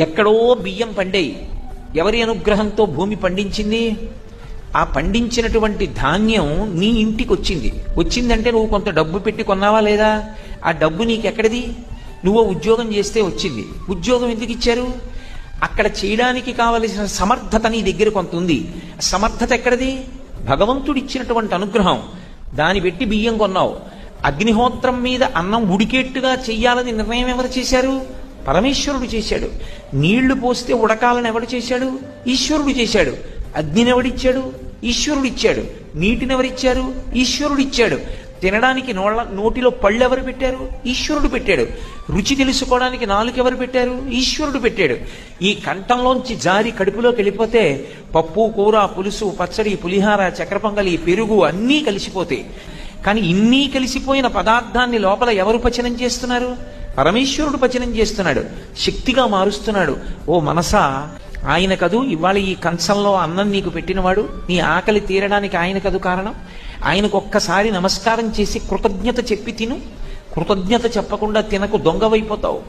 ఎక్కడో బియ్యం పండేయి. ఎవరి అనుగ్రహంతో భూమి పండించింది? ఆ పండించినటువంటి ధాన్యం నీ ఇంటికి వచ్చింది. వచ్చిందంటే నువ్వు కొంత డబ్బు పెట్టి కొన్నావా లేదా? ఆ డబ్బు నీకెక్కడిది? నువ్వు ఉద్యోగం చేస్తే వచ్చింది. ఉద్యోగం ఎందుకు ఇచ్చారు? అక్కడ చేయడానికి కావలసిన సమర్థత నీ దగ్గర కొంత ఉంది. సమర్థత ఎక్కడిది? భగవంతుడు ఇచ్చినటువంటి అనుగ్రహం. దాన్ని పెట్టి బియ్యం కొన్నావు. అగ్నిహోత్రం మీద అన్నం ఉడికేట్టుగా చెయ్యాలని నిర్ణయం ఎవరు చేశారు? పరమేశ్వరుడు చేశాడు. నీళ్లు పోస్తే ఉడకాలని ఎవడు చేశాడు? ఈశ్వరుడు చేశాడు. అగ్నిని ఎవడిచ్చాడు? ఈశ్వరుడు ఇచ్చాడు. నీటిని ఎవరిచ్చారు? ఈశ్వరుడు ఇచ్చాడు. తినడానికి నోటిలో పళ్ళు ఎవరు పెట్టారు? ఈశ్వరుడు పెట్టాడు. రుచి తెలుసుకోవడానికి నాలుక ఎవరు పెట్టారు? ఈశ్వరుడు పెట్టాడు. ఈ కంఠంలోంచి జారి కడుపులోకి వెళ్ళిపోతే పప్పు, కూర, పులుసు, పచ్చడి, పులిహార, చక్కెర పొంగలి, పెరుగు అన్నీ కలిసిపోతాయి. కానీ ఇన్నీ కలిసిపోయిన పదార్థాన్ని లోపల ఎవరు పచనం చేస్తున్నారు? పరమేశ్వరుడు పచనం చేస్తున్నాడు, శక్తిగా మారుస్తున్నాడు. ఓ మనసా, ఆయన కదూ ఇవాళ ఈ కంచంలో అన్నం నీకు పెట్టినవాడు. నీ ఆకలి తీరడానికి ఆయన కదూ కారణం. ఆయనకు ఒక్కసారి నమస్కారం చేసి కృతజ్ఞత చెప్పి తిను. కృతజ్ఞత చెప్పకుండా తినకు, దొంగవైపోతావు.